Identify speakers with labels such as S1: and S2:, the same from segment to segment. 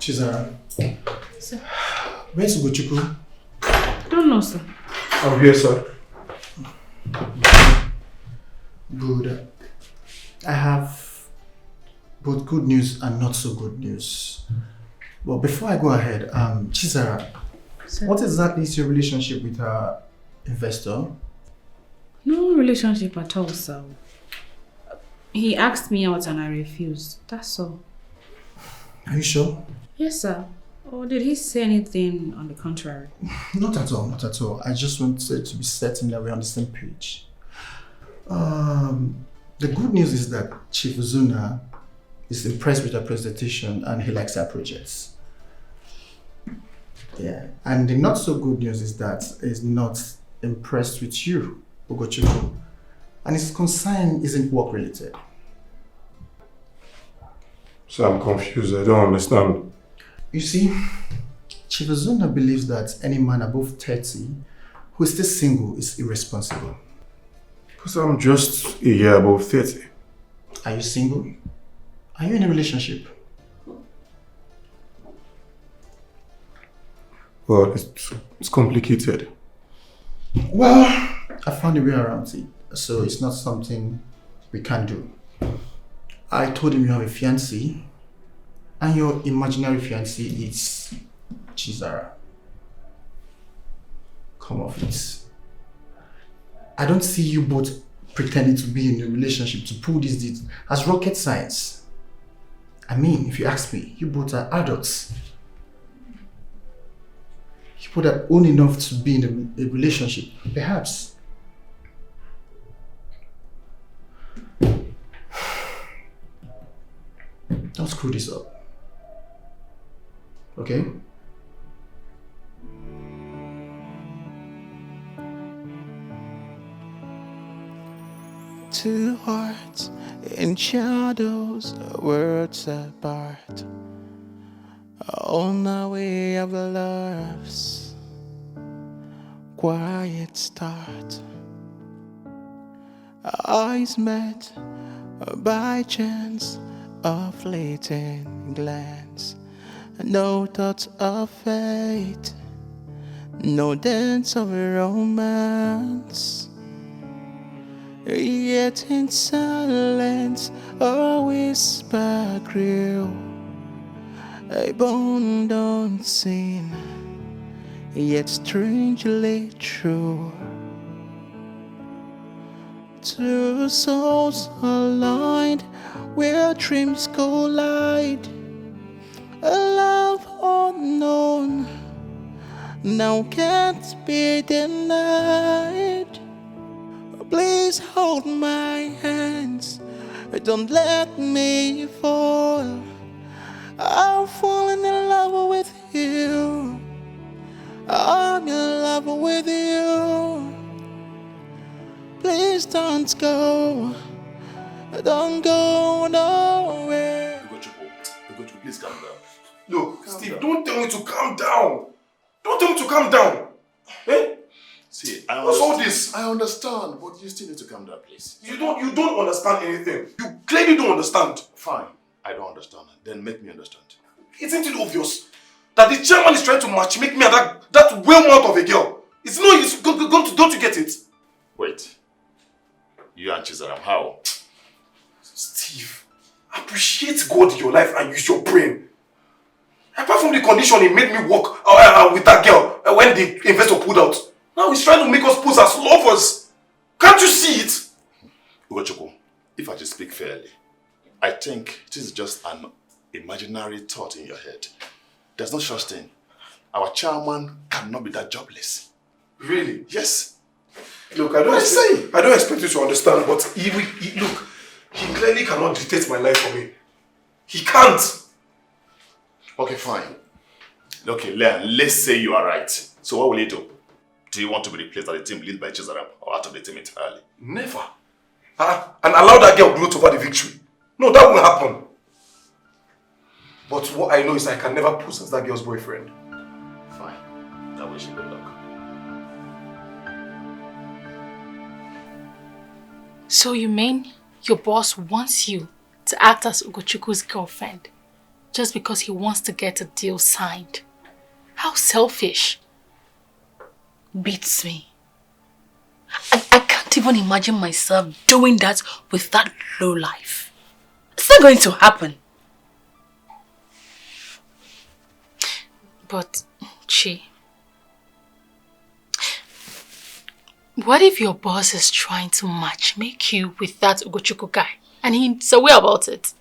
S1: Chisara.
S2: Sir.
S1: Where's Ugochukwu?
S2: I don't know, sir.
S1: I'm here, sir. Good. I have both good news and not so good news. Well, before I go ahead, Chisara, what exactly is your relationship with our investor?
S2: No relationship at all, sir. He asked me out and I refused. That's all.
S1: Are you sure?
S2: Yes, sir. Or did he say anything on the contrary?
S1: Not at all, not at all. I just wanted to be certain that we're on the same page. The good news is that Chief Uzuna is impressed with our presentation and he likes our projects. Yeah, and the not so good news is that he's not impressed with you, Ugochukwu, and his concern isn't work related.
S3: So I'm confused, I don't understand.
S1: You see, Chief Uzuna believes that any man above 30 who is still single is irresponsible.
S3: Because I'm just a year above 30.
S1: Are you single? Are you in a relationship?
S3: Well, it's complicated.
S1: Well, I found a way around it, so it's not something we can do. I told him you have a fiancé, and your imaginary fiancé is Chisara. Come off it. I don't see you both pretending to be in a relationship to pull these deeds as rocket science. I mean, if you ask me, you both are adults. You both are old enough to be in a relationship, perhaps. Don't screw this up. Okay?
S4: Two hearts in shadows, worlds apart, on our way of love's quiet start. Our eyes met by chance, a fleeting glance, no thoughts of fate, no dance of romance. Yet in silence a whisper grew, a bond unseen, yet strangely true. Two souls aligned where dreams collide, a love unknown now can't be denied. Please hold my hands, don't let me fall. I've fallen in love with you, I'm in love with you. Please don't go nowhere.
S3: Ugochukwu, please calm down. Look, Steve, don't tell me to calm down. Don't tell me to calm down. Eh?
S5: See,
S3: what's all this?
S5: I understand, but you still need to calm down, please.
S3: You don't understand anything. You clearly don't understand.
S5: Fine, I don't understand. Then make me understand.
S3: Isn't it obvious that the chairman is trying to matchmake me and that whale mouth of a girl? It's no, it's going to, don't you get it?
S5: Wait. You and Chisara, how?
S3: Steve, appreciate God in your life and use your brain. Apart from the condition he made me work with that girl when the investor pulled out, now he's trying to make us pose as lovers. Can't you see it?
S5: Ugochukwu, if I just speak fairly, I think this is just an imaginary thought in your head. There's no such thing. Our chairman cannot be that jobless.
S3: Really?
S5: Yes.
S3: Look, I don't expect you to understand, but he clearly cannot dictate my life for me. He can't.
S5: Okay, fine. Okay, let's say you are right. So what will you do? Do you want to be replaced as the team lead by Chisara or out of the team entirely?
S3: Never. And allow that girl gloat over the victory. No, that won't happen. But what I know is I can never pose as that girl's boyfriend.
S5: Fine. I wish you good luck.
S6: So you mean your boss wants you to act as Ugochukwu's girlfriend? just because he wants to get a deal signed. How selfish. Beats me. I can't even imagine myself doing that with that low life. It's not going to happen. But, Chi, what if your boss is trying to matchmake you with that Ugochukwu guy and he's aware about it?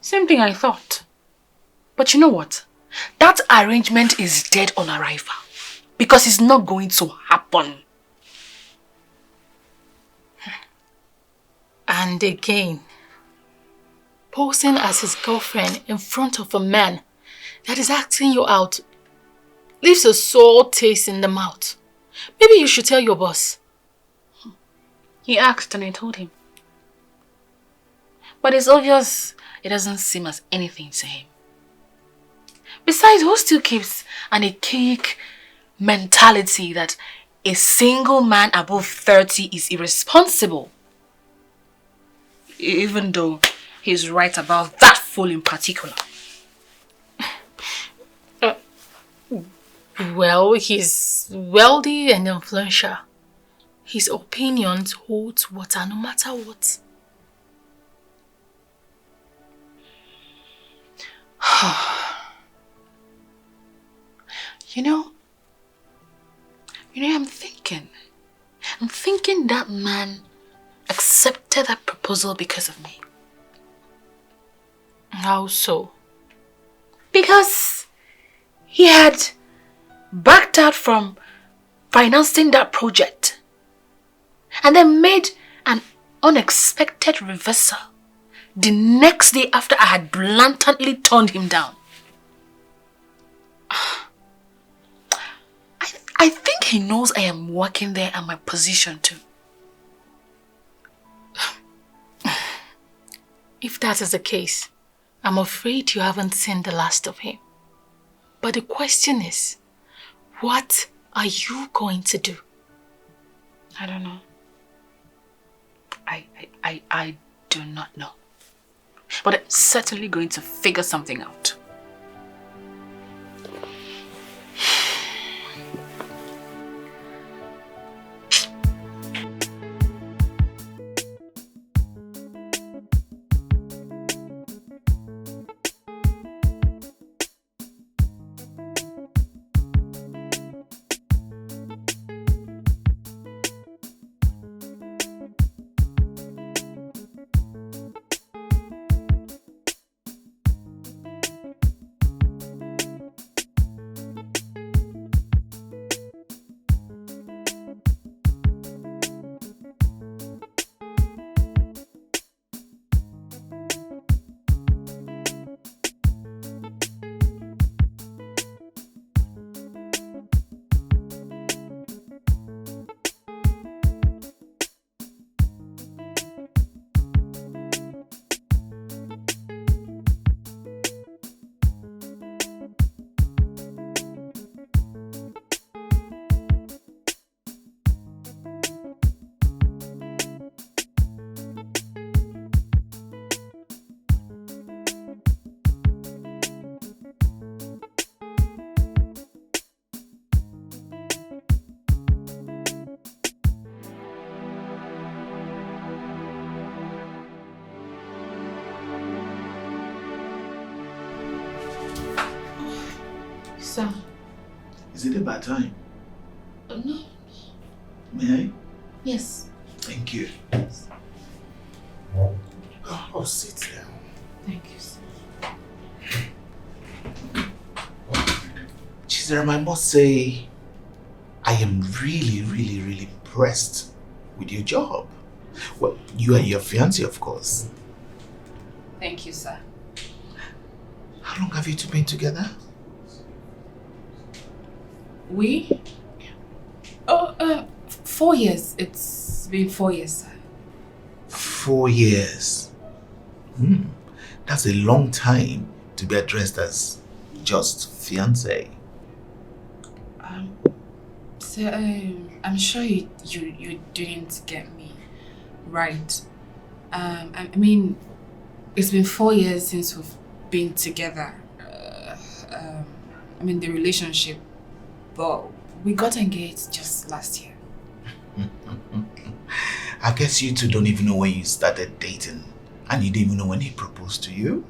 S6: Same thing I thought. But you know what? That arrangement is dead on arrival because it's not going to happen. And again, posing as his girlfriend in front of a man that is asking you out leaves a sore taste in the mouth. Maybe you should tell your boss. He asked and I told him. But it's obvious it doesn't seem as anything to him. Besides, who still keeps an archaic mentality that a single man above 30 is irresponsible? Even though he's right about that fool in particular. Well, he's wealthy and influential. His opinions hold water no matter what. You know, I'm thinking that man accepted that proposal because of me. How so? Because he had backed out from financing that project and then made an unexpected reversal the next day after I had blatantly turned him down. I think he knows I am working there and my position too. If that is the case, I'm afraid you haven't seen the last of him. But the question is, what are you going to do? I don't know. I do not know. But I'm certainly going to figure something out.
S2: Sir.
S7: Is it a bad time?
S2: No.
S7: May I?
S2: Yes.
S7: Thank you.
S2: Yes.
S7: Oh, sit down.
S2: Thank you, sir.
S7: Chisara, I must say, I am really impressed with your job. Well, you and your fiancé, of course.
S2: Thank you, sir.
S7: How long have you two been together?
S2: We? Oh, 4 years. It's been 4 years, sir.
S7: 4 years. That's a long time to be addressed as just fiancé.
S2: Sir, I'm sure you didn't get me right. I mean, it's been 4 years since we've been together. The relationship, but we got engaged just last year.
S7: I guess you two don't even know when you started dating, and you don't even know when he proposed to you.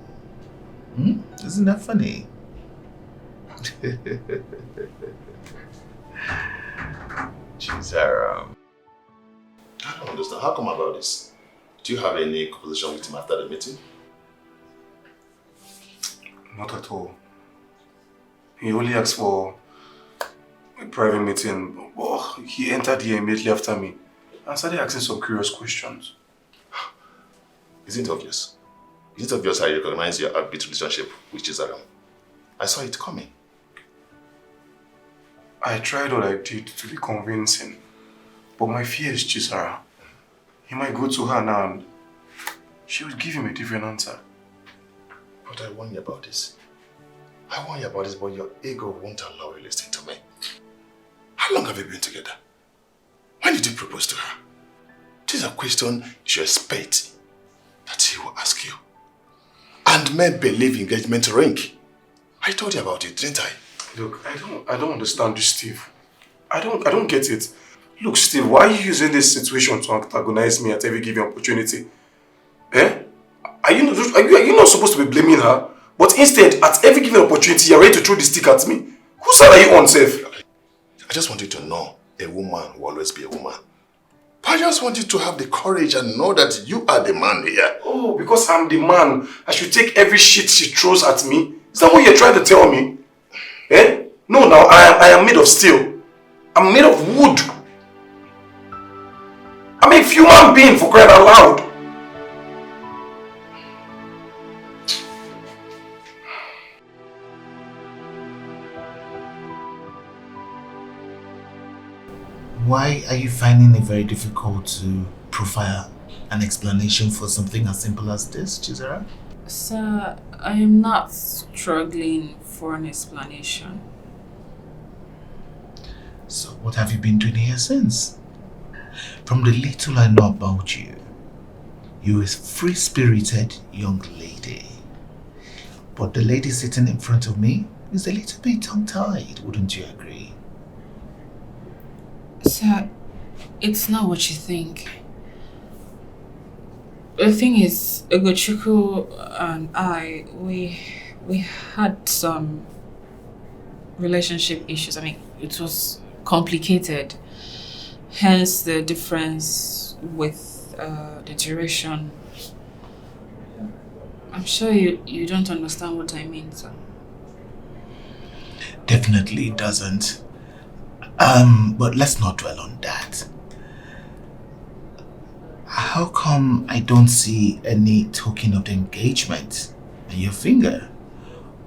S7: Isn't that funny? Chisara.
S5: I don't understand. How come about this? Do you have any conversation with him after the meeting?
S3: Not at all. He only asked for a private meeting. Oh, he entered here immediately after me and started asking some curious questions.
S5: Isn't it obvious? Is it obvious I recognize your upbeat relationship with Chisara? I saw it coming.
S3: I tried what I did to be convincing, but my fear is Chisara. He might go to her now and she would give him a different answer.
S5: But I warn you about this. But your ego won't allow you to listen to me. How long have you been together? When did you propose to her? This is a question you should expect that he will ask you. And men believe engagement ring. I told you about it, didn't I?
S3: Look, I don't understand you, Steve. I don't get it. Look, Steve, why are you using this situation to antagonize me at every given opportunity? Eh? Are you not supposed to be blaming her? But instead, at every given opportunity, you're ready to throw the stick at me. Whose side are you on, Seth?
S5: I just want you to know a woman will always be a woman. But I just want you to have the courage and know that you are the man here.
S3: Oh, because I'm the man, I should take every shit she throws at me? Is that what you're trying to tell me? Eh? No, now, I am made of steel. I'm made of wood. I'm a human being, for crying out loud.
S7: Why are you finding it very difficult to provide an explanation for something as simple as this, Chisara?
S2: Sir, I am not struggling for an explanation.
S7: So what have you been doing here since? From the little I know about you, you're a free-spirited young lady. But the lady sitting in front of me is a little bit tongue-tied, wouldn't you agree?
S2: Sir, it's not what you think. The thing is, Ugochukwu and I, we had some relationship issues. It was complicated. Hence the difference with the duration. I'm sure you don't understand what I mean, sir.
S7: Definitely doesn't. But let's not dwell on that. How come I don't see any token of the engagement on your finger?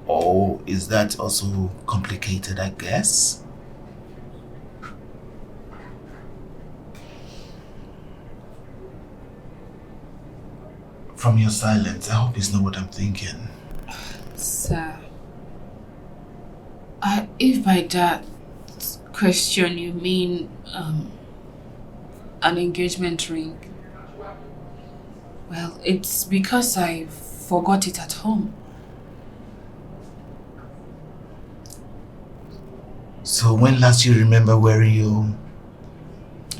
S7: Or is that also complicated, I guess? From your silence, I hope it's not what I'm thinking.
S2: Sir, if by that question you mean an engagement ring, well, it's because I forgot it at home.
S7: So when last you remember wearing your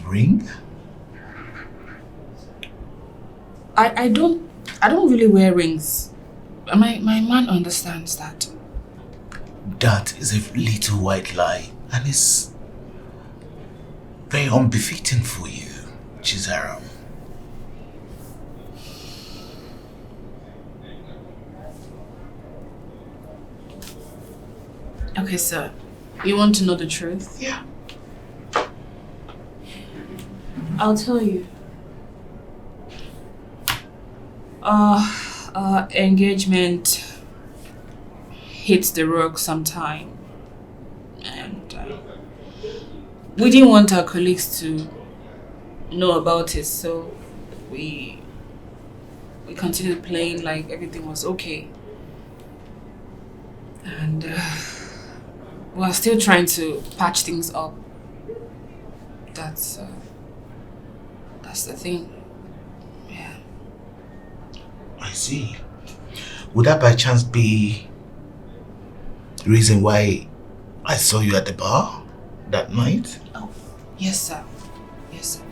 S7: ring?
S2: I don't really wear rings. My man understands that.
S7: That is a little white lie, and it's very unbefitting for you, Chisara.
S2: Okay, sir. You want to know the truth?
S7: Yeah.
S2: I'll tell you. Engagement hit the rock sometime, and we didn't want our colleagues to know about it, so we continued playing like everything was okay, and we're still trying to patch things up. That's the thing. Yeah.
S7: I see. Would that by chance be the reason why I saw you at the bar that night?
S2: Oh, yes, sir. Yes, sir.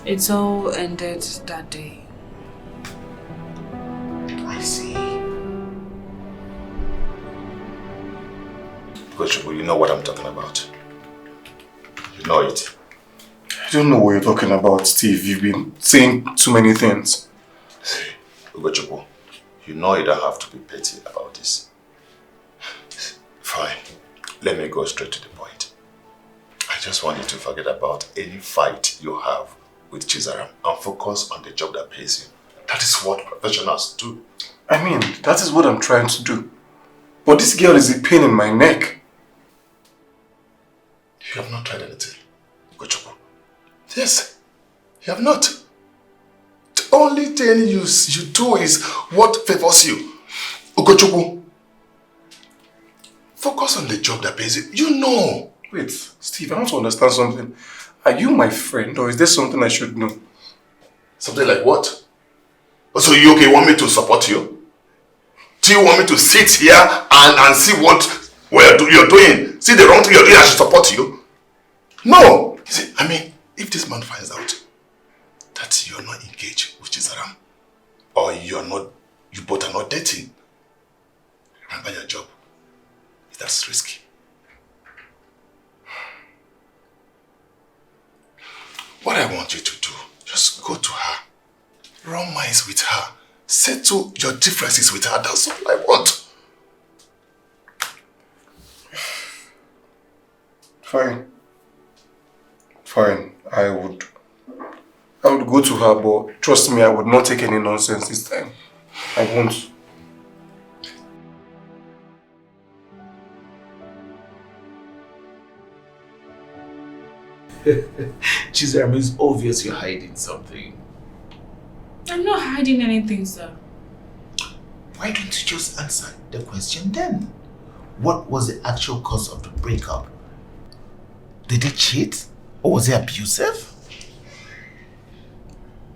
S2: It's all ended that day.
S7: I see.
S5: Coach, you know what I'm talking about. You know it.
S3: I don't know what you're talking about, Steve. You've been saying too many things.
S5: See, Ugochukwu, you know you don't have to be petty about this. Fine. Let me go straight to the point. I just want you to forget about any fight you have with Chisara and focus on the job that pays you. That is what professionals do.
S3: I mean, that is what I'm trying to do. But this girl is a pain in my neck.
S5: You have not tried anything, Ugochukwu. Yes, you have not. The only thing you do is what favors you. Ugochukwu, focus on the job that pays you. You know.
S3: Wait, Steve, I want to understand something. Are you my friend or is there something I should know?
S5: Something like what? So you want me to support you? Do you want me to sit here and see what you're doing? See the wrong thing you're doing, I should support you? No! You see, I mean, if this man finds out that you're not engaged with Chisara, or you both are not dating, remember your job. That's risky. What I want you to do, just go to her, run minds with her, settle your differences with her. That's all I want.
S3: Fine. Fine. I would go to her, but trust me, I would not take any nonsense this time. I won't.
S7: Chisara, it's obvious you're hiding something.
S2: I'm not hiding anything, sir.
S7: Why don't you just answer the question then? What was the actual cause of the breakup? Did he cheat? Or was he abusive?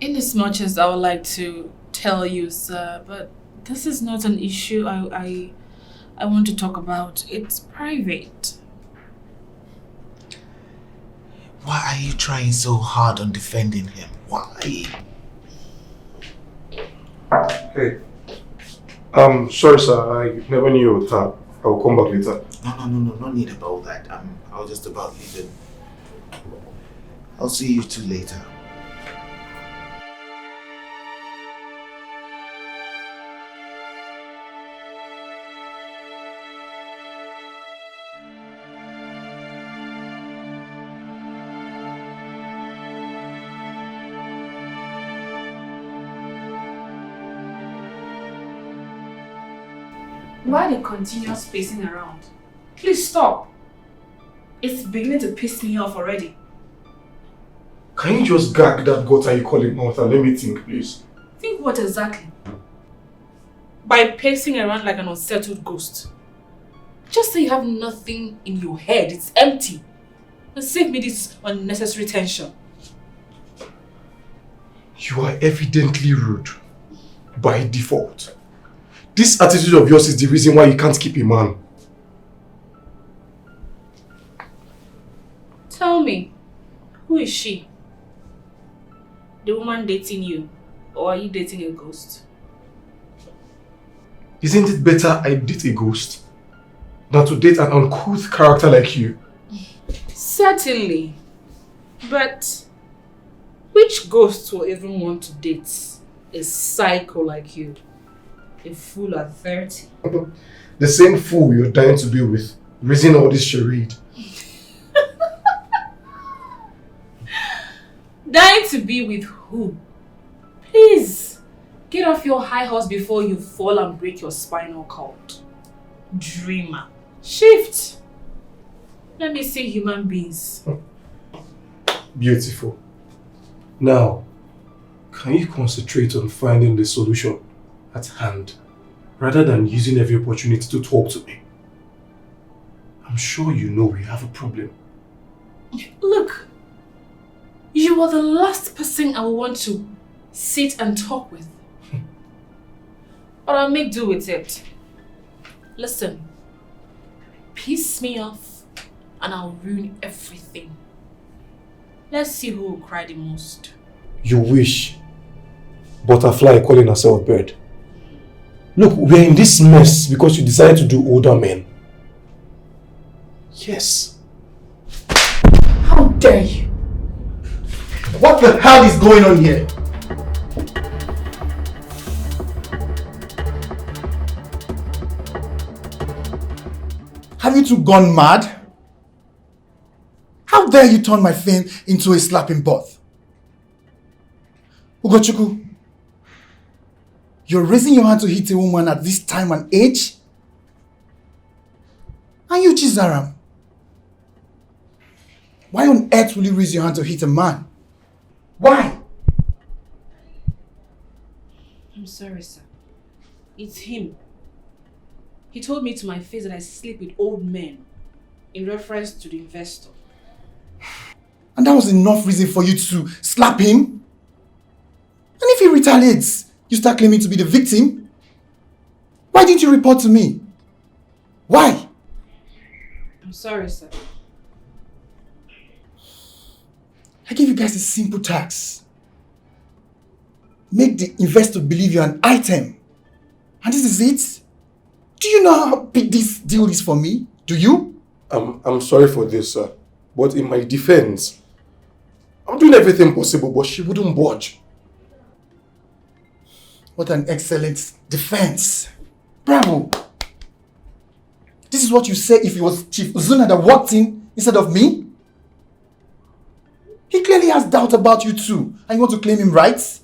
S2: Inasmuch as I would like to tell you, sir, but this is not an issue I want to talk about. It's private.
S7: Why are you trying so hard on defending him? Why?
S3: Hey. Sorry sir, I never knew you with her. I will come back later.
S7: No need about that. I was just about leaving. I'll see you two later.
S2: Why the continuous pacing around? Please stop. It's beginning to piss me off already.
S3: Can you just gag that gutter you call it mouth and let me think, please?
S2: Think what exactly? By pacing around like an unsettled ghost. Just say you have nothing in your head, it's empty. And save me this unnecessary tension.
S3: You are evidently rude. By default. This attitude of yours is the reason why you can't keep a man.
S2: Tell me, who is she? The woman dating you? Or are you dating a ghost?
S3: Isn't it better I date a ghost than to date an uncouth character like you?
S2: Certainly. But which ghost will even want to date a psycho like you? A fool at 30.
S3: The same fool you're dying to be with, raising all this charade.
S2: Dying to be with who? Please, get off your high horse before you fall and break your spinal cord. Dreamer. Shift. Let me see human beings.
S3: Beautiful. Now, can you concentrate on finding the solution at hand, rather than using every opportunity to talk to me? I'm sure you know we have a problem.
S2: Look, you are the last person I would want to sit and talk with. But I'll make do with it. Listen, piss me off and I'll ruin everything. Let's see who will cry the most.
S3: You wish. Butterfly calling herself bird. Look, we're in this mess because you decided to do older men. Yes.
S1: How dare you? What the hell is going on here? Have you two gone mad? How dare you turn my fame into a slapping bath? Ugochukwu, you're raising your hand to hit a woman at this time and age? And you, Chisara, why on earth will you raise your hand to hit a man? Why?
S2: I'm sorry, sir. It's him. He told me to my face that I sleep with old men in reference to the investor.
S1: And that was enough reason for you to slap him? And if he retaliates, you start claiming to be the victim? Why didn't you report to me? Why?
S2: I'm sorry, sir.
S1: I gave you guys a simple task. Make the investor believe you're an item. And this is it? Do you know how big this deal is for me? Do you?
S3: I'm sorry for this, sir. But in my defense, I'm doing everything possible, but she wouldn't budge.
S1: What an excellent defense. Bravo. This is what you say if it was Chief Uzuna that walked in instead of me? He clearly has doubt about you too, and you want to claim him right?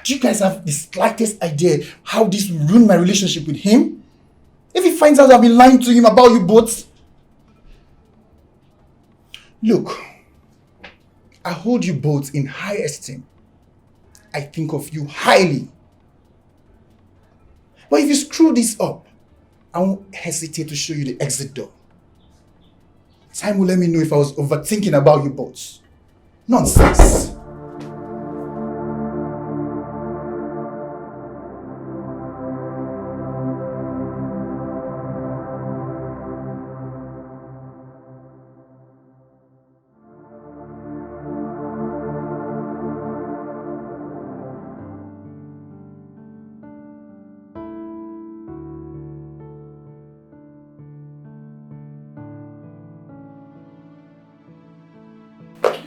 S1: Do you guys have the slightest idea how this will ruin my relationship with him? If he finds out I've been lying to him about you both? Look, I hold you both in high esteem. I think of you highly. But if you screw this up, I won't hesitate to show you the exit door. Time will let me know if I was overthinking about you both. Nonsense.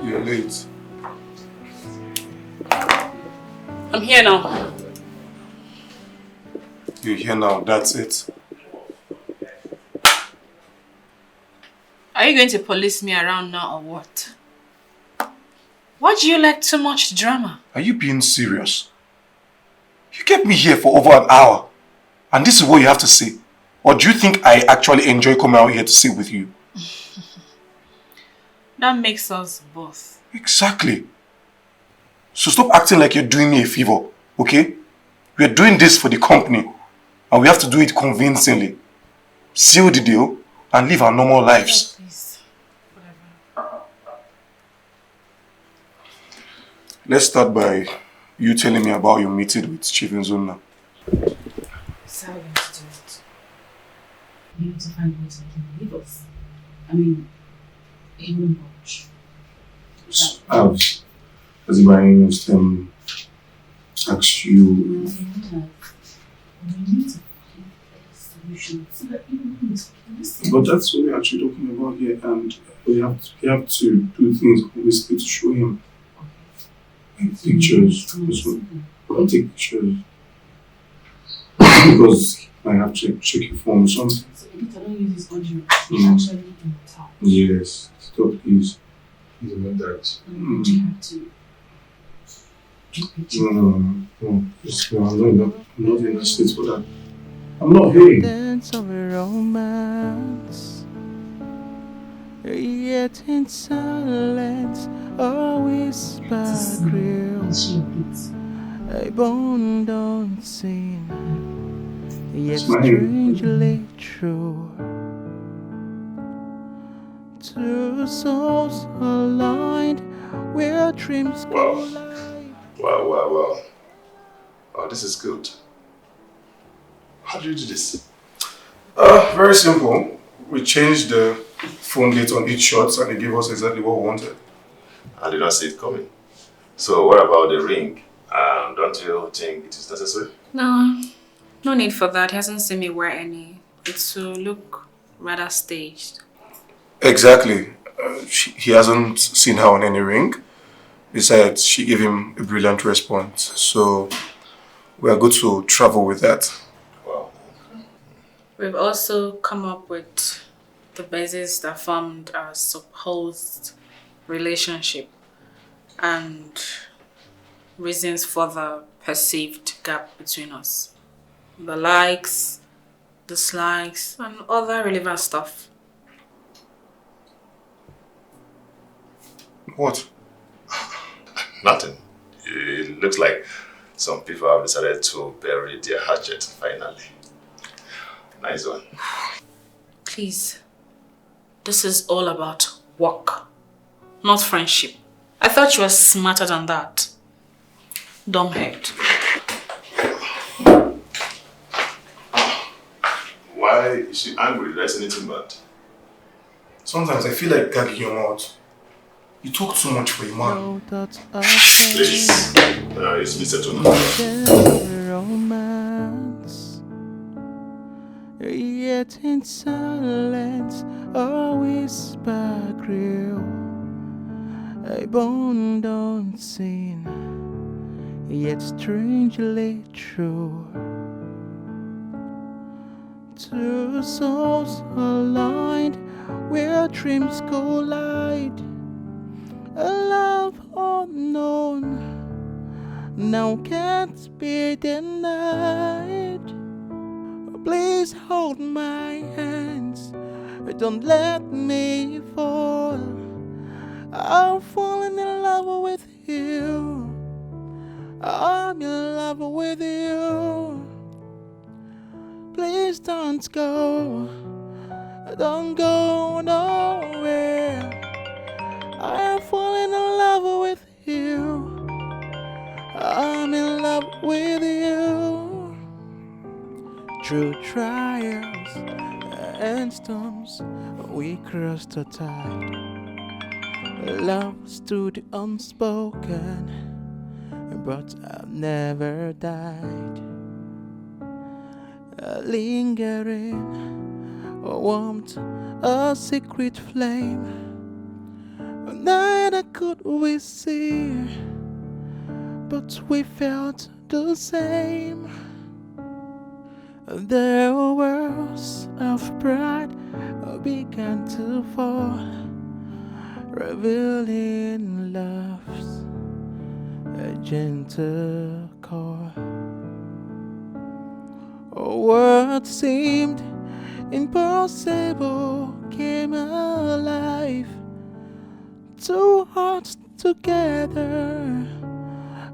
S3: You're late.
S2: I'm here now.
S3: You're here now, that's it.
S2: Are you going to police me around now or what? Why do you like too much drama?
S3: Are you being serious? You kept me here for over an hour. And this is what you have to say? Or do you think I actually enjoy coming out here to sit with you?
S2: That makes us both.
S3: Exactly. So stop acting like you're doing me a favor, okay? We're doing this for the company. And we have to do it convincingly. Seal the deal and live our normal lives.
S2: Oh, please. Whatever.
S3: Let's start by you telling me about your meeting with Chief Nzuna.
S2: So how are you going to do it? You have to find ways to leave us. I mean, he won't watch.
S3: Has he by any means asked you?
S2: No, he won't have. We need to find a solution so that even when he's listen.
S3: But that's what we're actually talking about here, and we have to do things obviously to show him. Like pictures. I'll take pictures. Because I have to check your phone or something.
S2: So if I don't use his audio, he's actually in town.
S3: Yes, stop please.
S5: He's a that.
S2: You have to keep it.
S3: No. Just, I'm not in the state for that. I'm not here.
S4: Dance of a romance, yet in silence, a whisper grills, a bone don't sing, yet strangely true. Two souls aligned, where dreams collide.
S5: Well. Oh, this is good. How do you do this?
S3: Very simple. We changed the phone date on each shot and it gave us exactly what we wanted.
S5: I did not see it coming. So what about the ring? Don't you think it is necessary?
S2: No, no need for that. He hasn't seen me wear any. It will look rather staged.
S3: Exactly. He hasn't seen her on any ring. Besides, she gave him a brilliant response. So we are good to travel with that.
S5: Wow.
S2: We've also come up with the basis that formed our supposed relationship and reasons for the perceived gap between us. The likes, dislikes, and other relevant stuff.
S3: What?
S5: Nothing. It looks like some people have decided to bury their hatchet finally. Nice one.
S2: Please, this is all about work, not friendship. I thought you were smarter than that. Dumbhead.
S5: Why is she angry? There's anything bad.
S3: Sometimes I feel like gagging your mouth. You talk too much for a man.
S4: No thoughts of
S5: Please. It's Mr. Tuna.
S4: romance. Yet in silence, a whisper grew. A bond unseen, yet strangely true. Two souls aligned where dreams collide. A love unknown now can't be denied. Please hold my hands, don't let me fall. I'm falling in love with you. I'm in love with you. Please don't go nowhere. I am falling in love with you. I'm in love with you. Through trials and storms, we crossed the tide. Love stood unspoken, but I've never died. Lingering, a warmth, a secret flame. Neither could we see, but we felt the same. The walls of pride began to fall, revealing love's a gentle call. What seemed impossible came alive. Two hearts together,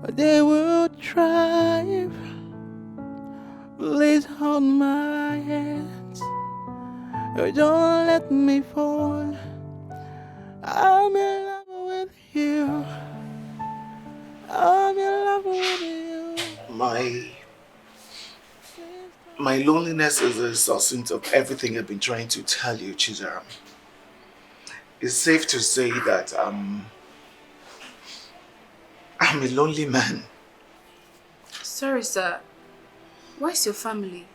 S4: they would thrive. Please hold my hands, don't let me fall. I'm in love with you. I'm in love with you.
S7: My loneliness is a result of everything I've been trying to tell you, Chisara. It's safe to say that I'm a lonely man.
S2: Sorry, sir. Where's your family?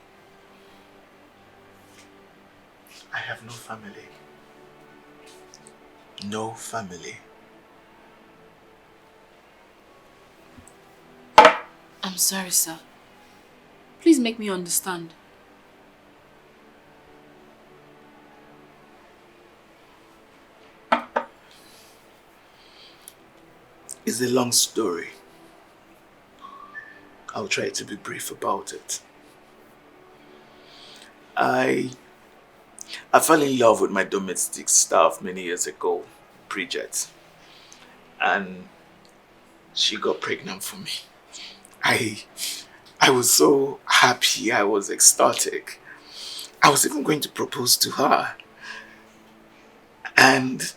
S7: I have no family. No family.
S2: I'm sorry, sir. Please make me understand.
S7: It's a long story. I'll try to be brief about it. I fell in love with my domestic staff many years ago, Bridget, and she got pregnant for me. I was so happy, I was ecstatic. I was even going to propose to her. And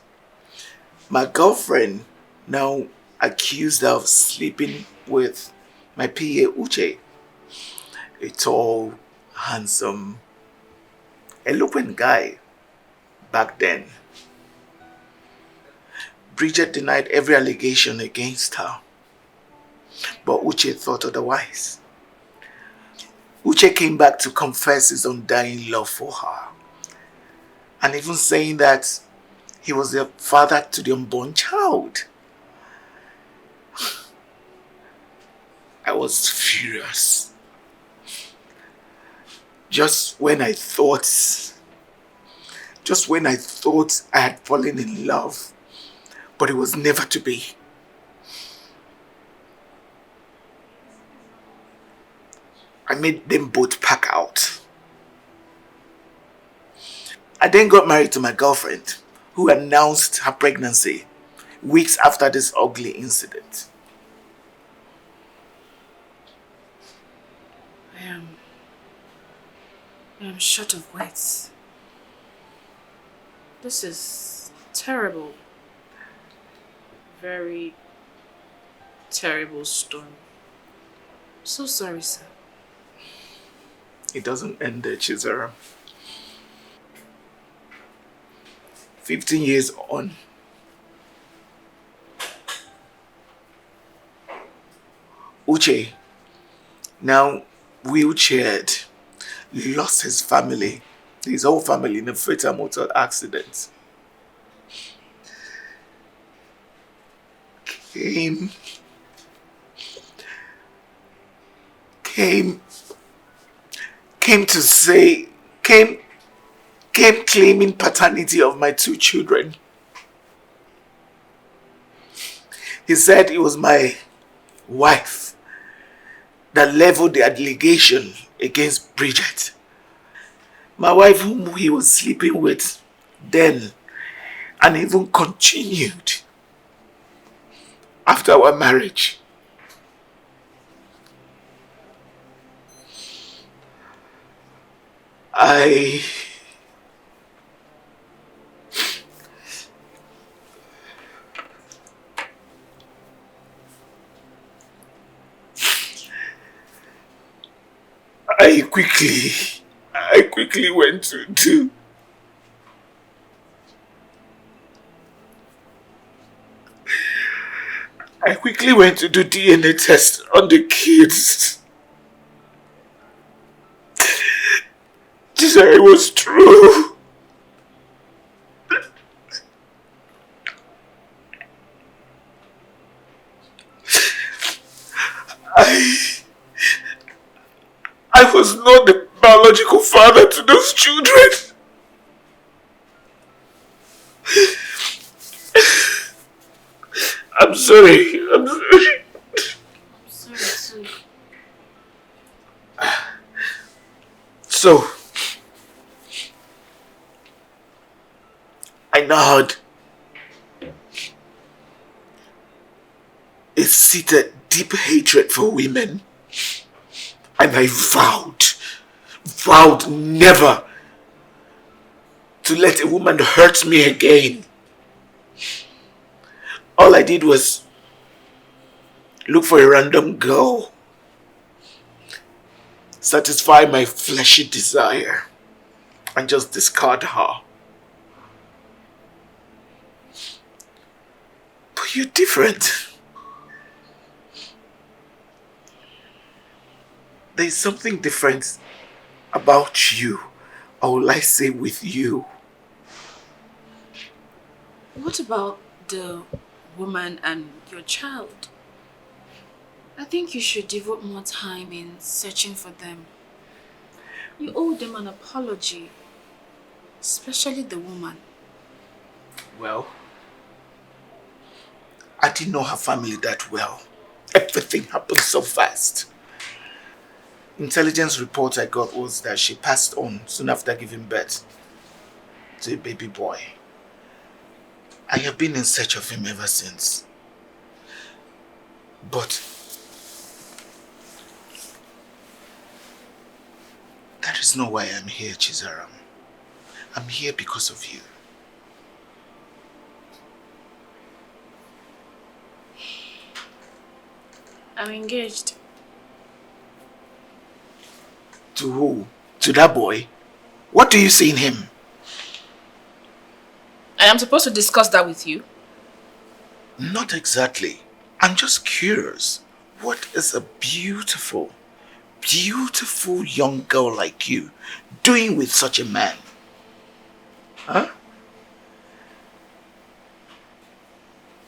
S7: my girlfriend now accused her of sleeping with my PA Uche, a tall, handsome, eloquent guy back then. Bridget denied every allegation against her, but Uche thought otherwise. Uche came back to confess his undying love for her, and even saying that he was the father to the unborn child. I was furious. Just when I thought I had fallen in love, but it was never to be. I made them both pack out. I then got married to my girlfriend, who announced her pregnancy weeks after this ugly incident.
S2: I am short of words. This is terrible. Very terrible story. So sorry, sir.
S7: It doesn't end there, Chisara. 15 years on, Uche, now wheelchaired, lost his family, his whole family in a fatal motor accident. Came claiming paternity of my 2 children. He said it was my wife that leveled the allegation against Bridget. My wife whom he was sleeping with then, and even continued after our marriage. I quickly went to do DNA test on the kids. Chisara, it was true. I was not the biological father to those children. I'm sorry.
S2: Sorry, too.
S7: So, I now had a seated deep hatred for women, and I vowed never to let a woman hurt me again. All I did was look for a random girl, satisfy my fleshy desire, and just discard her. But you're different. There's something different about you, or will I say with you.
S2: What about the woman and your child? I think you should devote more time in searching for them. You owe them an apology, especially the woman.
S7: Well, I didn't know her family that well. Everything happened so fast. Intelligence report I got was that she passed on soon after giving birth to a baby boy. I have been in search of him ever since. But that is not why I'm here, Chisara. I'm here because of you.
S2: I'm engaged.
S7: To who? To that boy? What do you see in him?
S6: I am supposed to discuss that with you.
S7: Not exactly. I'm just curious. What is a beautiful, beautiful young girl like you doing with such a man? Huh?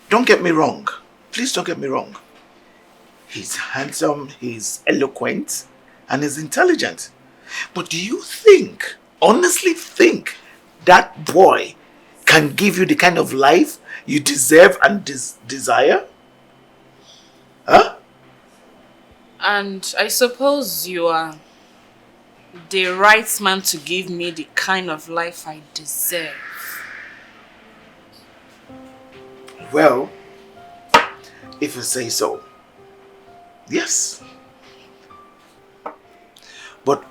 S7: Don't get me wrong. Please don't get me wrong. He's handsome, he's eloquent, and he's intelligent. But do you think, honestly think, that boy can give you the kind of life you deserve and desire? Huh?
S2: And I suppose you are the right man to give me the kind of life I deserve.
S7: Well, if you say so, yes. But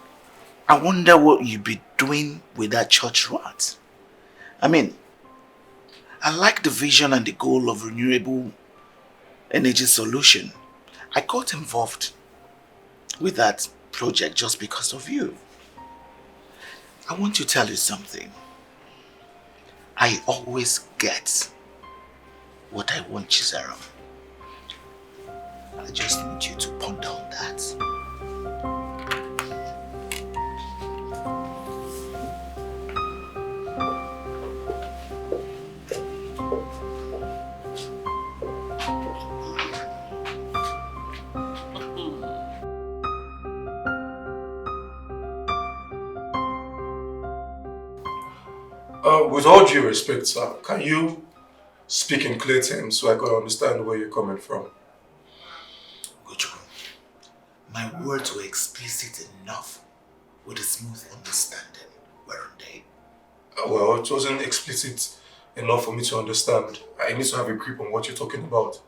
S7: I wonder what you'd be doing with that church rat. I mean, I like the vision and the goal of renewable energy solution. I got involved with that project just because of you. I want to tell you something. I always get what I want, Chisara. I just need you to ponder on that.
S3: With all due respect, sir, can you speak in clear terms so I can understand where you're coming from?
S7: Gojo, my words were explicit enough with a smooth understanding, weren't they?
S3: Well, it wasn't explicit enough for me to understand. I need to have a grip on what you're talking about.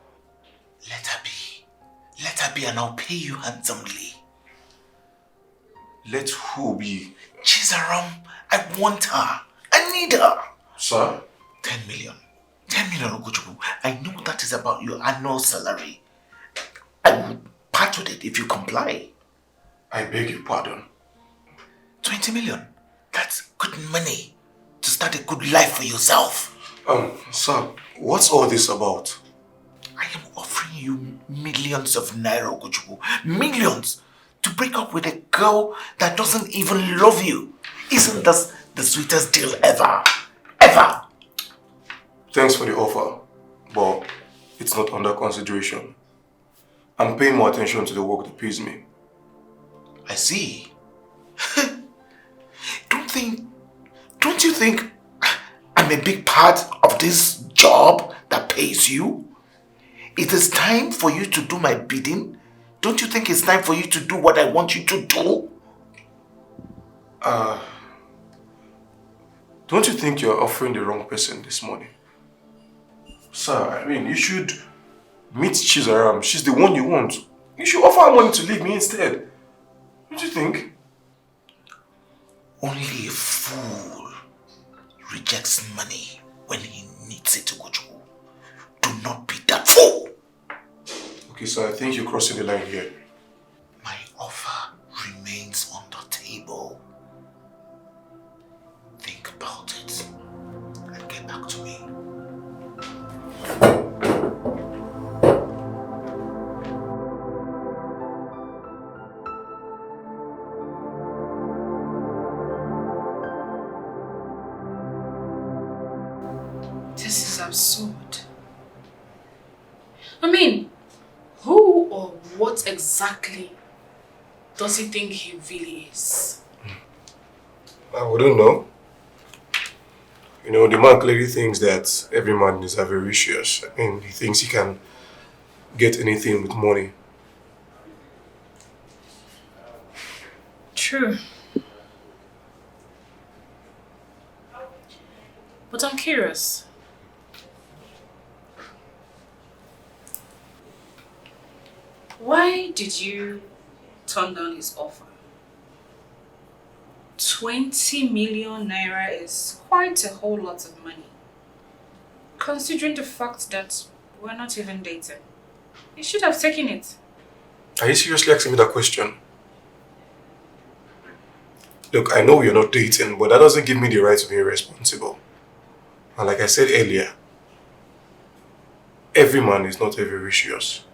S7: Let her be. Let her be and I'll pay you handsomely.
S3: Let who be?
S7: Chisara, I want her. I need her.
S3: Sir?
S7: 10 million. 10 million, Ogochukwu. I know that is about your annual salary. I will part with it if you comply.
S3: I beg your pardon.
S7: 20 million. That's good money to start a good life for yourself.
S3: Sir, what's all this about?
S7: I am offering you millions of naira, Ogochukwu. Millions to break up with a girl that doesn't even love you. Isn't this the sweetest deal ever? Ever!
S3: Thanks for the offer, but it's not under consideration. I'm paying more attention to the work that pays me.
S7: I see. Don't you think I'm a big part of this job that pays you? It is time for you to do my bidding. Don't you think it's time for you to do what I want you to do?
S3: Don't you think you're offering the wrong person this morning? Sir, I mean, you should meet Chisara. She's the one you want. You should offer her money to leave me instead. Don't you think?
S7: Only a fool rejects money when he needs it to go to. Do not be that fool.
S3: Okay, sir, I think you're crossing the line here.
S7: My offer remains on the table. Think about it and get back to me.
S2: This is absurd. I mean, who or what exactly does he think he really is?
S3: I wouldn't know. You know, the man clearly thinks that every man is avaricious. I mean, he thinks he can get anything with money.
S2: True. But I'm curious. Why did you turn down his offer? 20 million naira is quite a whole lot of money. Considering the fact that we're not even dating. You should have taken it.
S3: Are you seriously asking me that question? Look, I know we're not dating, but that doesn't give me the right to be irresponsible. And like I said earlier, every man is not avaricious.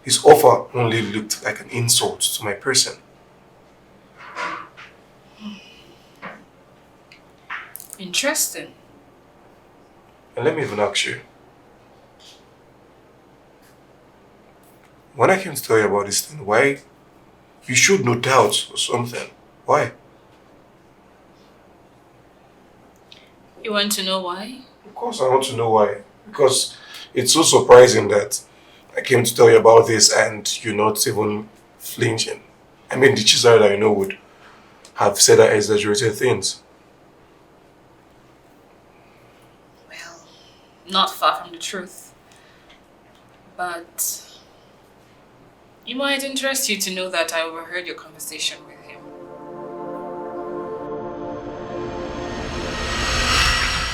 S3: His offer only looked like an insult to my person.
S2: Interesting.
S3: And let me even ask you. When I came to tell you about this thing, why? You showed no doubt or something. Why?
S2: You want to know why?
S3: Of course I want to know why. Because it's so surprising that I came to tell you about this and you're not even flinching. I mean, the Chisara that I know would have said that exaggerated things.
S2: Well, not far from the truth. But it might interest you to know that I overheard your conversation with him.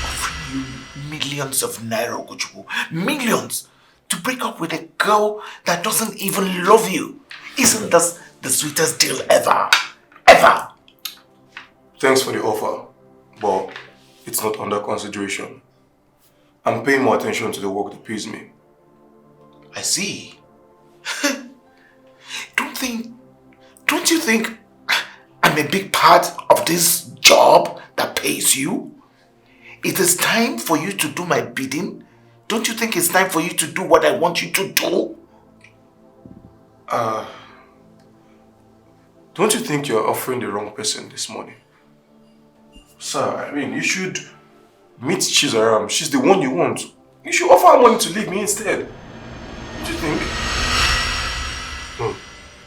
S7: Offering you millions of naira, Ogochukwu. Millions! To break up with a girl that doesn't even love you. Isn't this the sweetest deal ever? Ever!
S3: Thanks for the offer, but it's not under consideration. I'm paying more attention to the work that pays me.
S7: I see. Don't you think I'm a big part of this job that pays you? It is time for you to do my bidding. Don't you think it's time for you to do what I want you to do?
S3: Don't you think you're offering the wrong person this morning? Sir, I mean, you should meet Chisara. She's the one you want. You should offer her money to leave me instead. What do you think?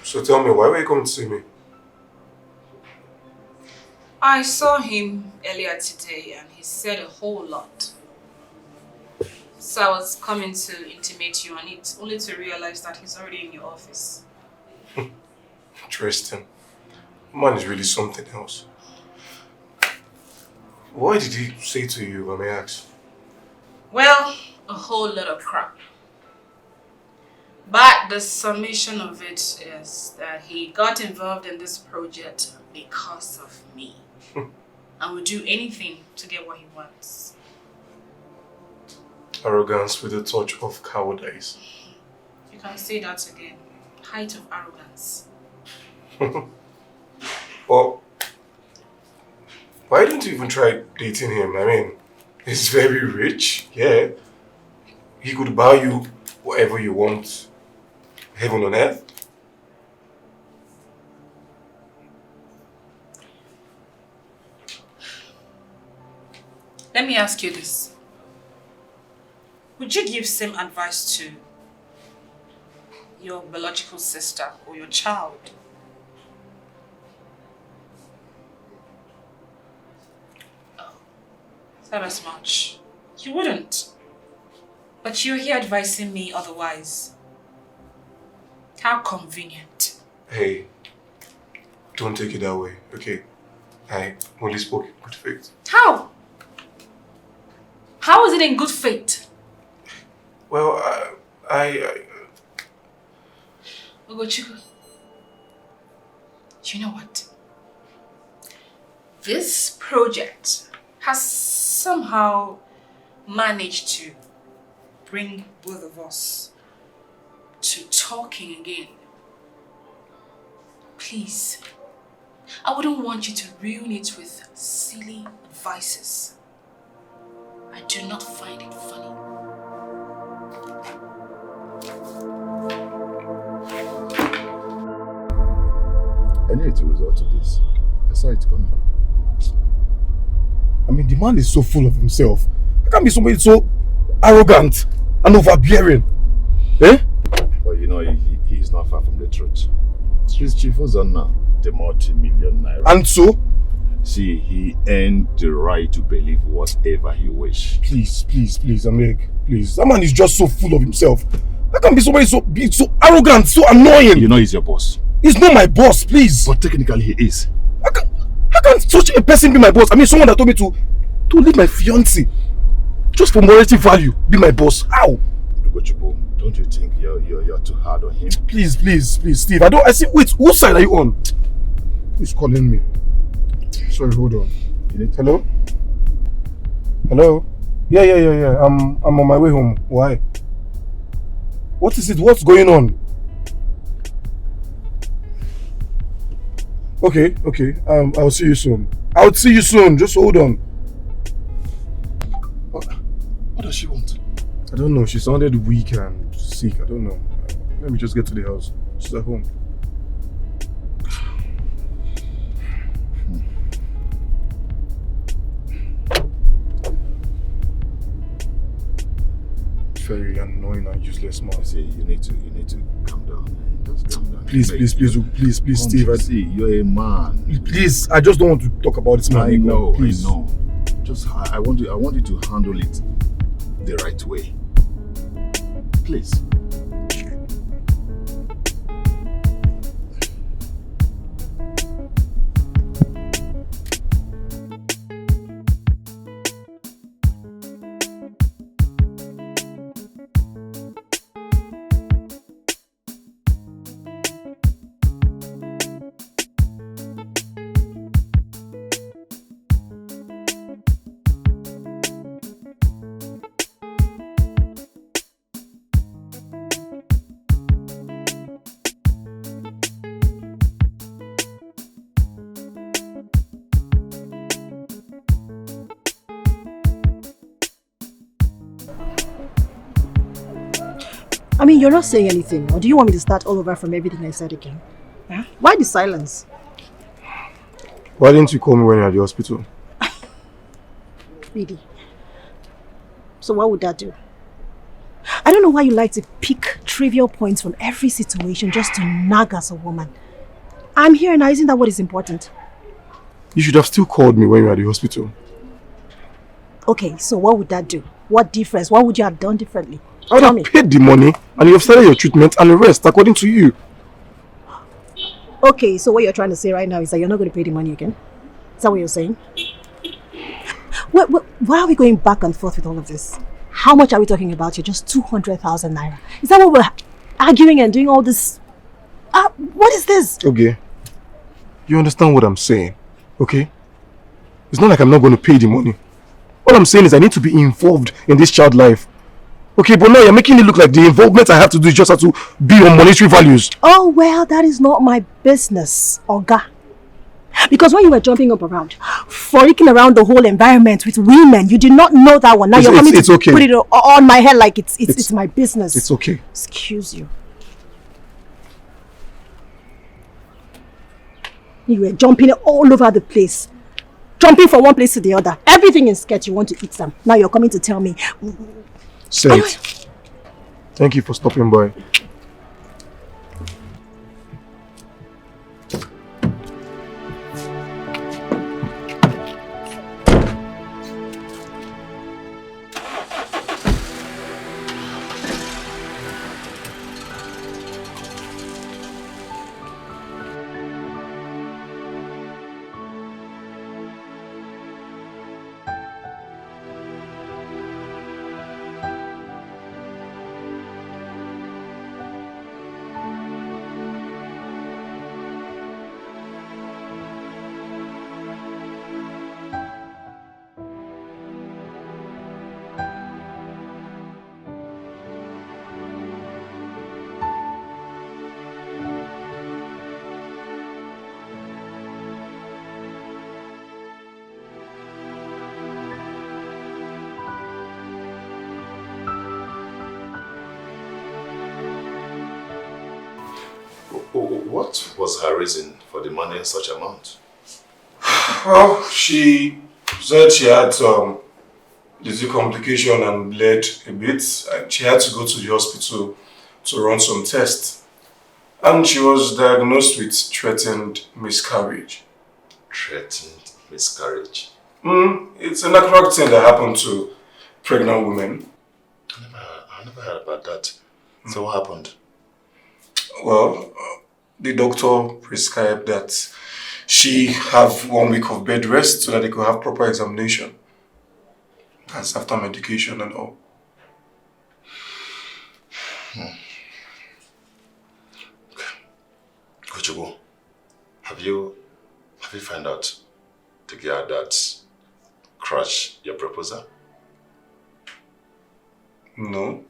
S3: So tell me, why were you coming to see me?
S2: I saw him earlier today and he said a whole lot. So I was coming to intimate you on it, only to realize that he's already in your office.
S3: Interesting. Man is really something else. What did he say to you, I may ask?
S2: Well, a whole lot of crap. But the summation of it is that he got involved in this project because of me. And would do anything to get what he wants.
S3: Arrogance with a touch of cowardice.
S2: You can say that again. Height of arrogance.
S3: Well, why don't you even try dating him? I mean, he's very rich, yeah. He could buy you whatever you want. Heaven on earth.
S2: Let me ask you this. Would you give same advice to your biological sister or your child? Oh, not as much. You wouldn't. But you're here advising me otherwise. How convenient.
S3: Hey, don't take it that way, okay? I only spoke in good faith.
S2: How? How is it in good faith?
S3: Well,
S2: Ugochukwu, you know what? This project has somehow managed to bring both of us to talking again. Please, I wouldn't want you to ruin it with silly advices. I do not find it funny.
S5: I knew it would result to this. I saw it coming.
S3: I mean, the man is so full of himself. How can be somebody so arrogant and overbearing? Eh?
S5: But you know, he's not far from the truth. He's Chief Ozana, the multi-million-naira.
S3: And so?
S5: See, he earned the right to believe whatever he wished.
S3: Please, Amir, please. That man is just so full of himself. How can be somebody so arrogant, so annoying?
S5: You know he's your boss.
S3: He's not my boss, please.
S5: But technically he is.
S3: How can such a person be my boss? I mean, someone that told me to leave my fiancé just for morality value, be my boss. How?
S5: Ugochukwu, don't you think you're too hard on him?
S3: Please, Steve. I see. Wait, whose side are you on? Who's calling me? Sorry, hold on. Hello? Hello? Yeah. I'm on my way home. Why? What is it? What's going on? Okay. I'll see you soon. I'll see you soon. Just hold on.
S5: What does she want?
S3: I don't know. She sounded weak and sick. I don't know. Let me just get to the house. She's at home. Very annoying and useless man.
S5: See, you need to calm down. Just calm down.
S3: Please, Steve.
S5: See, you're a man.
S3: Please, I just don't want to talk about this man.
S5: I know.
S3: Please.
S5: Just I want you to handle it the right way. Please.
S8: I mean, you're not saying anything, or do you want me to start all over from everything I said again? Huh? Why the silence?
S3: Why didn't you call me when you're at the hospital?
S8: Really? So what would that do? I don't know why you like to pick trivial points from every situation just to nag as a woman. I'm here now, isn't that what is important?
S3: You should have still called me when you were at the hospital.
S8: Okay, so what would that do? What difference? What would you have done differently?
S3: I would have paid the money and you have started your treatment and the rest according to you.
S8: Okay, so what you're trying to say right now is that you're not going to pay the money again? Is that what you're saying? Why are we going back and forth with all of this? How much are we talking about here? Just 200,000 naira. Is that what we're arguing and doing all this? What is this?
S3: Okay. You understand what I'm saying, okay? It's not like I'm not going to pay the money. All I'm saying is I need to be involved in this child life. Okay, but now you're making it look like the involvement I have to do is just have to be on monetary values.
S8: Oh, well, that is not my business, Oga. Because when you were jumping up around, freaking around the whole environment with women, you did not know that one. Now you're coming to
S3: okay.
S8: Put it on my head like it's my business.
S3: It's okay.
S8: Excuse you. You were jumping all over the place. Jumping from one place to the other. Everything is scared you want to eat some. Now you're coming to tell me.
S3: Say it. Thank you for stopping by.
S5: What was her reason for demanding such amount?
S3: Well, she said she had disease complication and bled a bit, and she had to go to the hospital to run some tests. And she was diagnosed with threatened miscarriage.
S5: Threatened miscarriage?
S3: It's a natural thing that happens to pregnant women.
S5: I never heard about that. So what happened?
S3: Well, the doctor prescribed that she have 1 week of bed rest so that they could have proper examination. That's after medication and all.
S5: Kochugo, have you Have you found out the girl that crushed your proposal?
S3: No.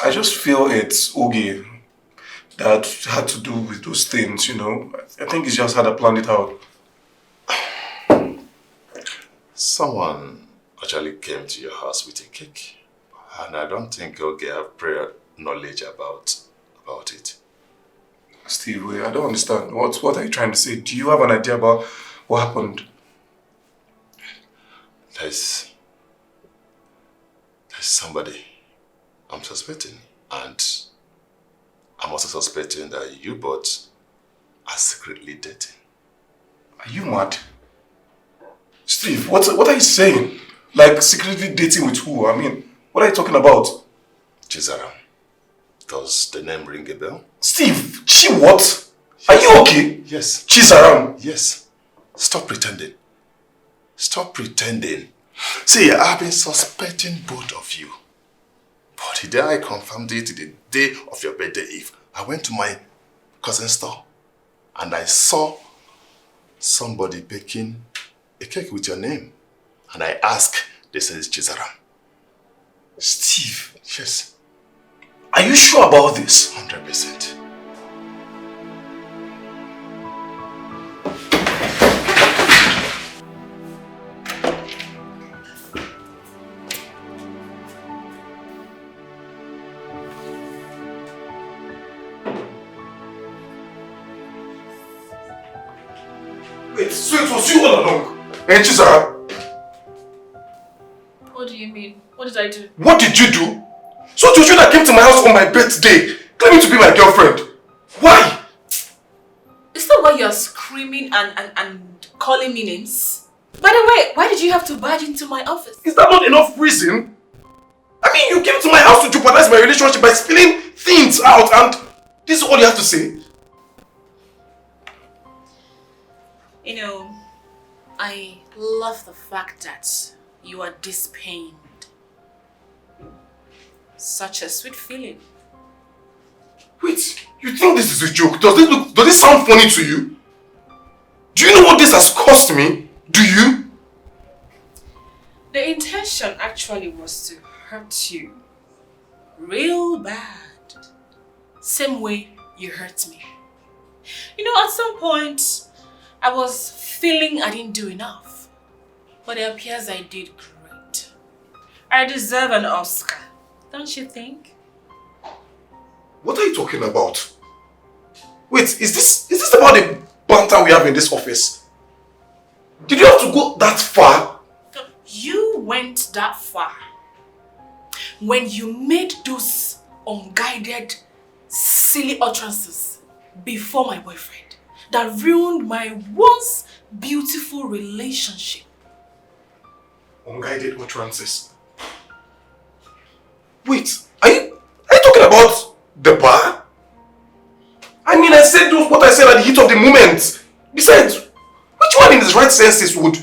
S3: I just feel it's Ogie that had to do with those things, you know. I think he's just had to plan it out.
S5: Someone actually came to your house with a cake. And I don't think Ogie have prior knowledge about it.
S3: Steve, wait, I don't understand. What are you trying to say? Do you have an idea about what happened?
S5: There's somebody I'm suspecting, and I'm also suspecting that you both are secretly dating.
S3: Are you mad? Steve, what are you saying? Like secretly dating with who? I mean, what are you talking about?
S5: Chisara. Does the name ring a bell?
S3: Steve, she what? Are you okay?
S5: Yes.
S3: Chisara.
S5: Yes. Stop pretending. Stop pretending. See, I've been suspecting both of you. But the day I confirmed it, the day of your birthday eve, I went to my cousin's store and I saw somebody baking a cake with your name. And I asked, they said it's Chisara.
S3: Steve.
S5: Yes.
S3: Are you sure about this?
S5: 100%.
S3: Wait, so it was you all along? And Chisara?
S2: What do you mean? What did I do?
S3: What did you do? So it was you that came to my house on my birthday, claiming to be my girlfriend. Why?
S2: Is that why you're screaming and calling me names? By the way, why did you have to barge into my office?
S3: Is that not enough reason? I mean, you came to my house to jeopardize my relationship by spilling things out, and this is all you have to say?
S2: You know, I love the fact that you are this pained. Such a sweet feeling.
S3: Wait, you think this is a joke? Does this sound funny to you? Do you know what this has cost me? Do you?
S2: The intention actually was to hurt you. Real bad. Same way you hurt me. You know, at some point, I was feeling I didn't do enough. But it appears I did great. I deserve an Oscar, don't you think?
S3: What are you talking about? Wait, is this about the banter we have in this office? Did you have to go that far?
S2: You went that far when you made those unguided, silly utterances before my boyfriend that ruined my once beautiful relationship.
S3: Unguided utterances. Wait, are you talking about the bar? I mean, I said what I said at the heat of the moment. Besides, which one in his right senses would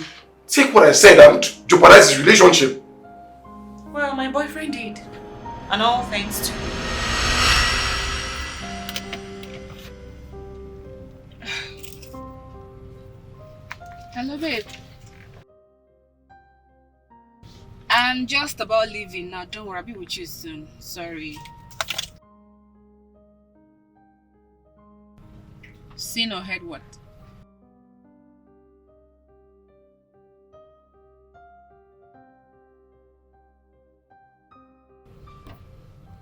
S3: take what I said and jeopardize his relationship?
S2: Well, my boyfriend did. And all thanks to you.
S9: Hello, babe. I'm just about leaving now. Don't worry, I'll be with you soon. Sorry. Seen or heard what?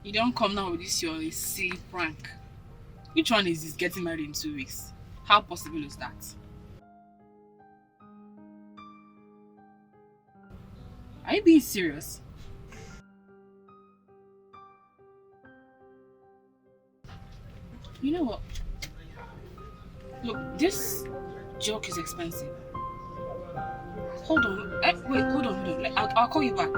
S9: You don't come now with this your silly prank. Which one is this getting married in 2 weeks? How possible is that? Are you being serious? You know what? Look, this joke is expensive. Hold on. Wait, hold on. I'll call you back.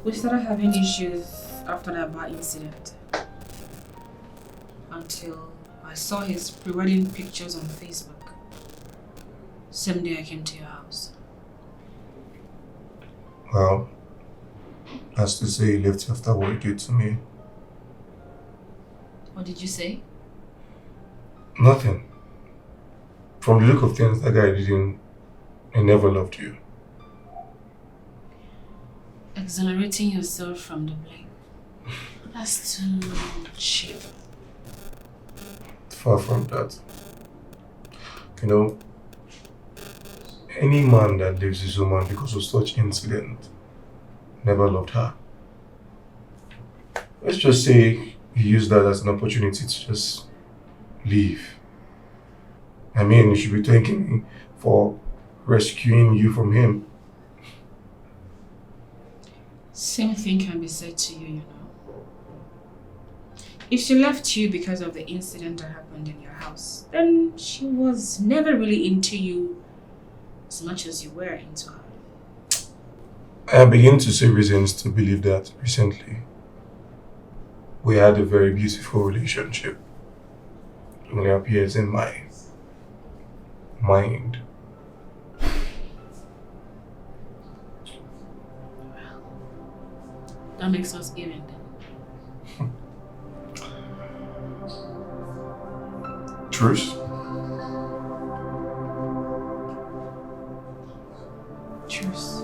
S9: We started having issues after that bar incident. Until I saw his pre-wedding pictures on Facebook. Same day I came to your house.
S3: Well, that's to say he left after what he did to me.
S9: What did you say?
S3: Nothing. From the look of things, that guy he never loved you.
S9: Exonerating yourself from the blame. That's too cheap.
S3: Far from that. You know, any man that leaves his woman because of such incident never loved her. Let's just say he used that as an opportunity to just leave. I mean, you should be thanking me for rescuing you from him.
S9: Same thing can be said to you, you know. If she left you because of the incident that happened in your house, then she was never really into you as much as you were into her.
S3: I begin to see reasons to believe that recently we had a very beautiful relationship. It only appears in my mind.
S9: That makes us even then.
S3: Truce?
S9: Truce.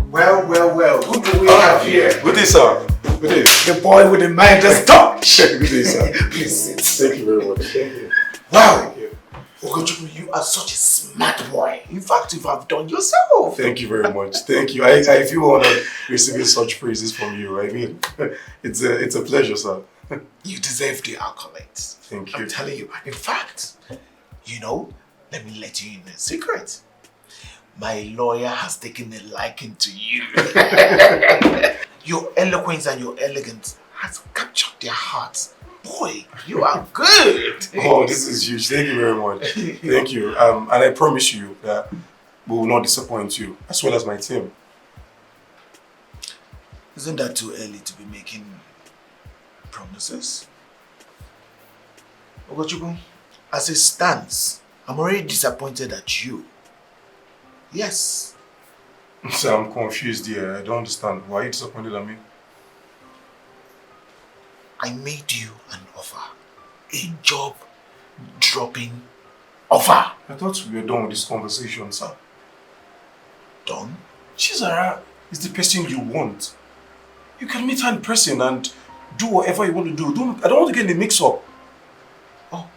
S7: Well, who do we have here?
S3: Good day, sir. Good day.
S7: The boy with the mind just touch.
S3: Good day, sir.
S7: Please sit.
S3: Thank you very much. Thank you.
S7: Wow.
S3: Thank you.
S7: Ogochukwu, you are such a smart boy. In fact, you have done yourself.
S3: Thank you very much. Thank you. I feel honored receiving such praises from you. I mean, it's a pleasure, sir.
S7: You deserve the accolades.
S3: Thank you.
S7: I'm telling you. In fact, you know, let me let you in a secret. My lawyer has taken a liking to you. Your eloquence and your elegance has captured their hearts. Boy, you are good.
S3: Oh, this is huge. Thank you very much. Thank you. And I promise you that we will not disappoint you, as well as my team.
S7: Isn't that too early to be making promises? Ogochukwu, as it stands, I'm already disappointed at you. Yes.
S3: Sir, I'm confused here. I don't understand. Why are you disappointed at me?
S7: I made you an offer. A job-dropping offer.
S3: I thought we were done with this conversation, sir.
S7: Done?
S3: Chisara is the person you want. You can meet her in person and do whatever you want to do. I don't want to get in the mix-up.
S7: Oh,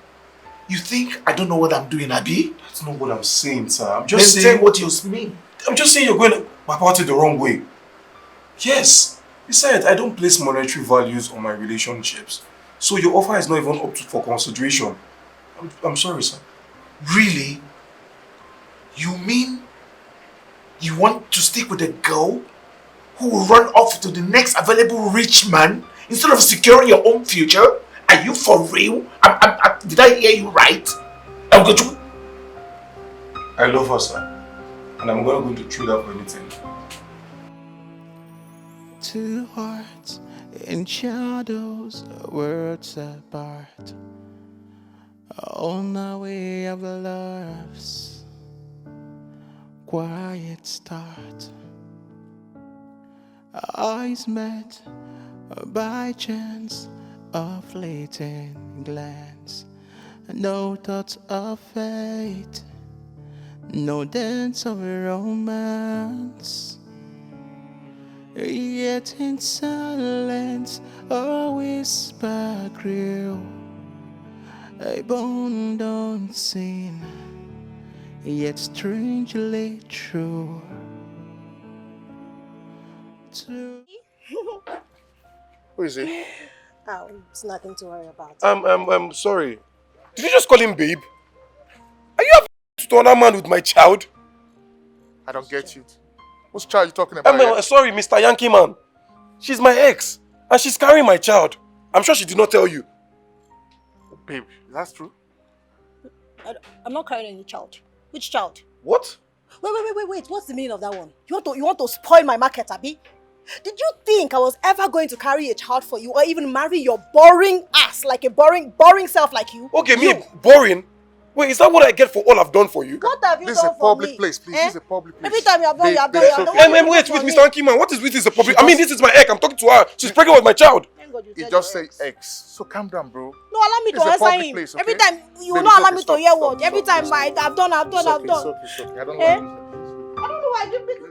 S7: you think I don't know what I'm doing, Abi?
S3: That's not what I'm saying, sir. I'm just
S7: Then
S3: saying
S7: say what you mean.
S3: I'm just saying you're going about it the wrong way. Yes. Besides, I don't place monetary values on my relationships. So your offer is not even up for consideration. I'm sorry, sir.
S7: Really? You mean you want to stick with a girl who will run off to the next available rich man instead of securing your own future? Are you for real? Did I hear you right?
S3: I love her, sir. And I'm not going to trade her for anything.
S4: Two hearts in shadows, worlds apart. On the way of love's quiet start. Eyes met by chance, a fleeting glance. No thoughts of fate, no dance of romance. Yet in silence a whisper grew, a bond unseen, yet strangely true.
S3: Who is it?
S8: Oh, it's nothing to worry about.
S3: I'm sorry. Did you just call him babe? Are you having to another man with my child? I don't get you.
S10: Which child are you talking about?
S3: Sorry, Mr. Yankee man. She's my ex. And she's carrying my child. I'm sure she did not tell you.
S10: Babe, that's true?
S8: I'm not carrying any child. Which child?
S3: What?
S8: Wait. What's the meaning of that one? You want to spoil my market, Abi? Did you think I was ever going to carry a child for you or even marry your boring ass like a boring self like you?
S3: Okay, me boring? Wait, is that what I get for all I've done for you?
S8: What have you
S10: This is
S8: done
S10: a
S8: for
S10: public
S8: me?
S10: place, please. This is a public place.
S8: Every time you have done,
S3: Wait, Mr. Yankee man. What is with this public? I mean, this is my ex. I'm talking to her. She's pregnant with my child.
S10: You just say X. So calm down, bro.
S8: No, allow me to answer him.
S10: Place, okay?
S8: Every time you
S10: Baby,
S8: will not allow me to hear
S10: stop,
S8: what. Every time I've done.
S10: It's okay. I don't know.
S8: I don't know why I do this.